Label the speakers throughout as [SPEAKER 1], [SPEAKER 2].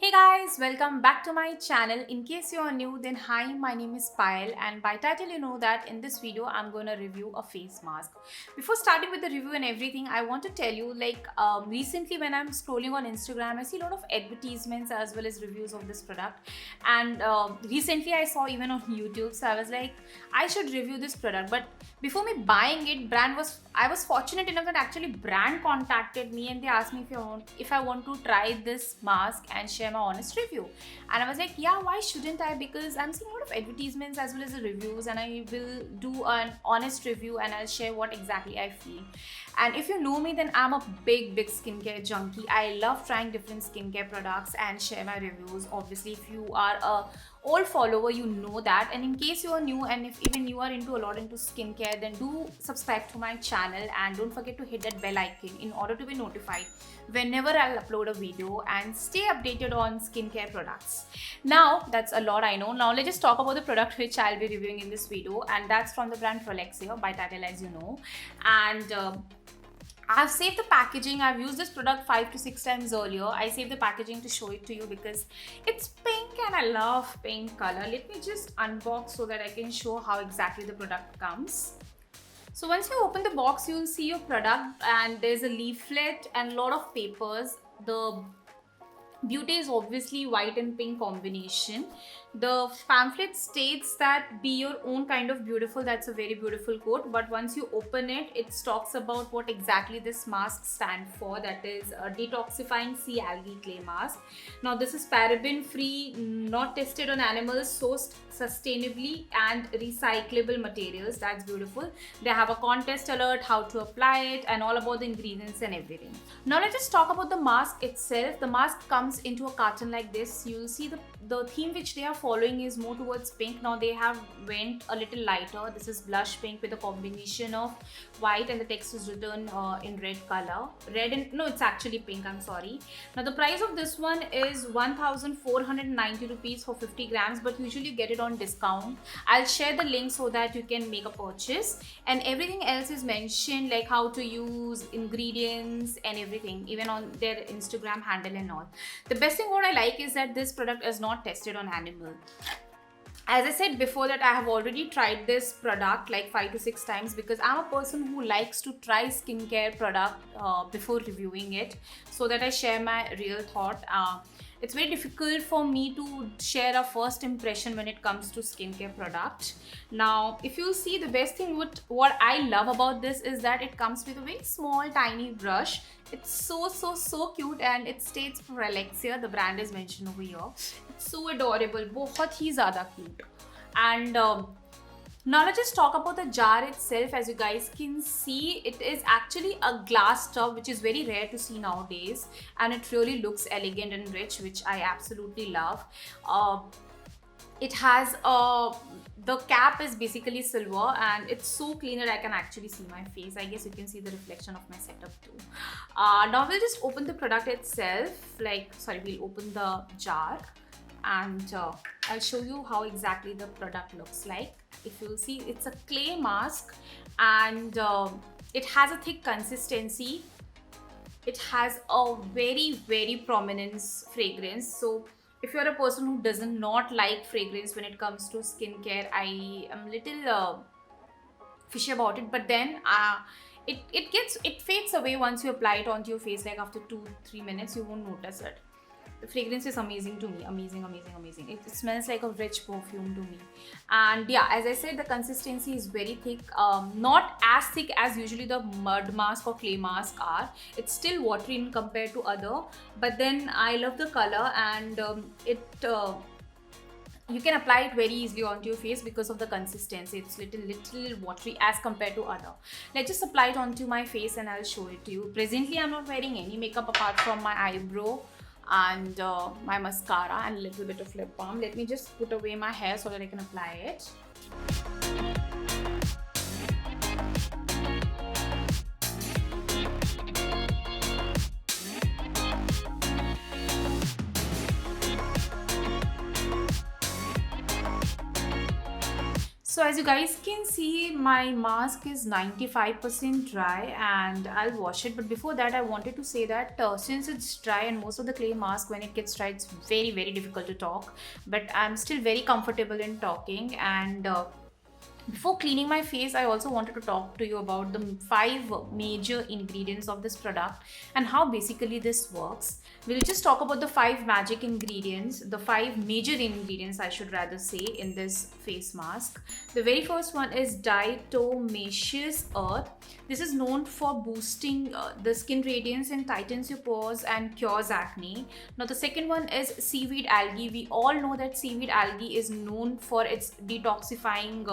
[SPEAKER 1] Hey guys, welcome back to my channel. In case you are new, then hi, my name is Payal, and by title you know that in this video I'm gonna review a face mask. Before starting with the review and everything, I want to tell you recently when I'm scrolling on Instagram, I see a lot of advertisements as well as reviews of this product, and recently I saw even on YouTube, so I was like, I should review this product. But before me buying it, I was fortunate enough that actually brand contacted me and they asked me if I want to try this mask and share my honest review. And I was like, yeah, why shouldn't I? Because I'm seeing a lot of advertisements as well as the reviews, and I will do an honest review and I'll share what exactly I feel. And if you know me, then I'm a big skincare junkie. I love trying different skincare products and share my reviews. Obviously, if you are a old follower, you know that. And in case you are new, and if even you are into a lot into skincare, then do subscribe to my channel and don't forget to hit that bell icon in order to be notified whenever I'll upload a video, and stay updated on skincare products. Now that's a lot, I know. Now let's just talk about the product which I'll be reviewing in this video, and that's from the brand Prolixr by title, as you know. And I've saved the packaging. I've used this product 5 to 6 times earlier. I saved the packaging to show it to you because it's pink and I love pink color. Let me just unbox so that I can show how exactly the product comes. So once you open the box, you'll see your product, and there's a leaflet and a lot of papers. The beauty is obviously white and pink combination. The pamphlet states that be your own kind of beautiful. That's a very beautiful quote. But once you open it, it talks about what exactly this mask stands for. That is a detoxifying sea algae clay mask. Now this is paraben-free, not tested on animals, sourced sustainably, and recyclable materials. That's beautiful. They have a contest alert, how to apply it, and all about the ingredients and everything. Now let's just talk about the mask itself. The mask comes into a carton like this. You'll see the theme which they are following is more towards pink. Now they have went a little lighter. This is blush pink with a combination of white, and the text is written in red color. It's actually pink, I'm sorry. Now the price of this one is 1,490 rupees for 50 grams, but usually you get it on discount. I'll share the link so that you can make a purchase, and everything else is mentioned, like how to use, ingredients and everything, even on their Instagram handle and all. The best thing what I like is that this product is not tested on animal. As I said before, that I have already tried this product like 5 to 6 times because I'm a person who likes to try skincare product before reviewing it, so that I share my real thought. It's very difficult for me to share a first impression when it comes to skincare product. Now, if you see, the best thing what I love about this is that it comes with a very small tiny brush. It's so cute, and it states Prolixr. The brand is mentioned over here. It's so adorable, बहुत ही ज़्यादा cute. And now let's just talk about the jar itself. As you guys can see, it is actually a glass tub, which is very rare to see nowadays, and it really looks elegant and rich, which I absolutely love. It has the cap is basically silver, and it's so clean that I can actually see my face. I guess you can see the reflection of my setup too. Now we'll just open the product itself. We'll open the jar, and I'll show you how exactly the product looks like. If you'll see, it's a clay mask, and it has a thick consistency. It has a very prominent fragrance. So if you're a person who does not like fragrance when it comes to skincare, I am little fishy about it. But then it fades away once you apply it onto your face. Like after 2-3 minutes, you won't notice it. The fragrance is amazing to me. Amazing. It smells like a rich perfume to me. And yeah, as I said, the consistency is very thick. Not as thick as usually the mud mask or clay mask are. It's still watery in compared to other. But then I love the color, and you can apply it very easily onto your face because of the consistency. It's little watery as compared to other. Let's just apply it onto my face and I'll show it to you. Presently, I'm not wearing any makeup apart from my eyebrow and my mascara and a little bit of lip balm. Let me just put away my hair so that I can apply it. So as you guys can see, my mask is 95% dry and I'll wash it. But before that, I wanted to say that since it's dry and most of the clay mask, when it gets dry, it's very, very difficult to talk. But I'm still very comfortable in talking. And before cleaning my face, I also wanted to talk to you about the 5 major ingredients of this product and how basically this works. We'll just talk about the 5 magic ingredients, the 5 major ingredients, I should rather say, in this face mask. The very first one is diatomaceous earth. This is known for boosting the skin radiance and tightens your pores and cures acne. Now, the second one is seaweed algae. We all know that seaweed algae is known for its detoxifying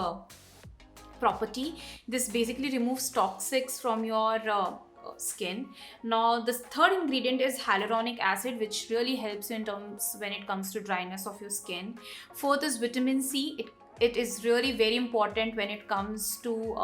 [SPEAKER 1] property. This basically removes toxics from your skin. Now the third ingredient is hyaluronic acid, which really helps in terms when it comes to dryness of your skin. Fourth is vitamin C. It is really very important when it comes to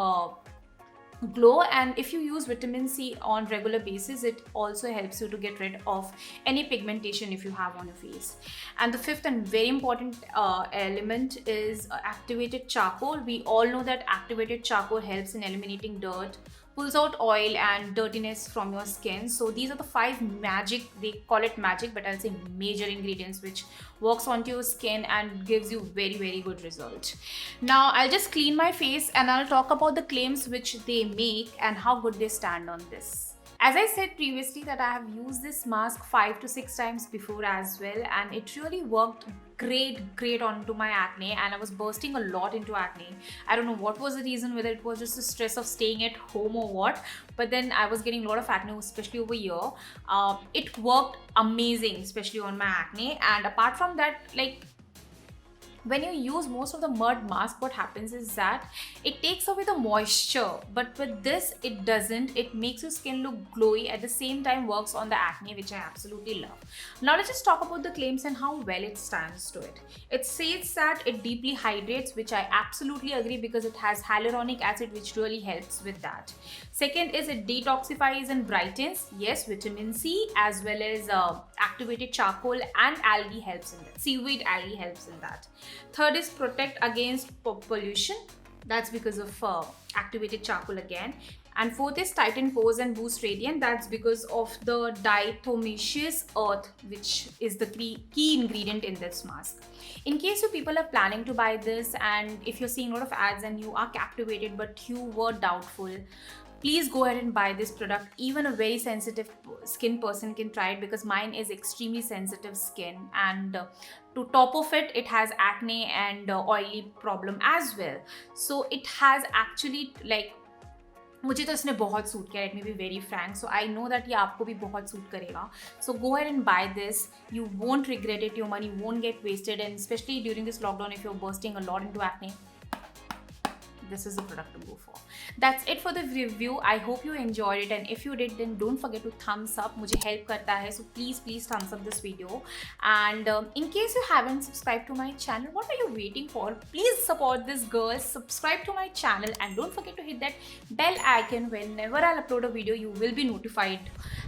[SPEAKER 1] glow, and if you use vitamin C on regular basis, it also helps you to get rid of any pigmentation if you have on your face. And the fifth and very important element is activated charcoal. We all know that activated charcoal helps in eliminating dirt, pulls out oil and dirtiness from your skin. So these are the 5 magic, they call it magic, but I'll say major ingredients which works onto your skin and gives you very, very good result. Now I'll just clean my face and I'll talk about the claims which they make and how good they stand on this. As I said previously that I have used this mask 5 to 6 times before as well, and it really worked great onto my acne, and I was bursting a lot into acne. I don't know what was the reason, whether it was just the stress of staying at home or what, but then I was getting a lot of acne, especially over here. It worked amazing, especially on my acne. And apart from that, like, when you use most of the mud mask, what happens is that it takes away the moisture, but with this it doesn't. It makes your skin look glowy, at the same time works on the acne, which I absolutely love. Now let's just talk about the claims and how well it stands to it. It says that it deeply hydrates, which I absolutely agree, because it has hyaluronic acid, which really helps with that. Second is it detoxifies and brightens. Yes, vitamin C as well as activated charcoal and algae helps in that. Seaweed algae helps in that. Third is protect against pollution. That's because of activated charcoal again. And fourth is tighten pores and boost radiance. That's because of the diatomaceous earth, which is the key ingredient in this mask. In case you people are planning to buy this, and if you're seeing a lot of ads and you are captivated but you were doubtful, please go ahead and buy this product. Even a very sensitive skin person can try it, because mine is extremely sensitive skin, and to top of it, it has acne and oily problem as well. So it has actually, like, मुझे तो इसने बहुत suit किया, let me be very frank. So I know that ये आपको भी बहुत suit करेगा. So go ahead and buy this. You won't regret it. Your money won't get wasted, and especially during this lockdown, if you're bursting a lot into acne, this is the product to go for. That's it for the review. I hope you enjoyed it, and if you did, then don't forget to thumbs up. मुझे help करता है, so please thumbs up this video. And in case you haven't subscribed to my channel, what are you waiting for? Please support this girl. Subscribe to my channel and don't forget to hit that bell icon. Whenever I'll upload a video, you will be notified.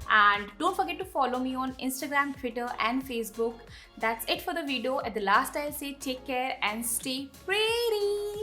[SPEAKER 1] And don't forget to follow me on Instagram, Twitter and Facebook. That's it for the video. At the last, I'll say take care and stay pretty.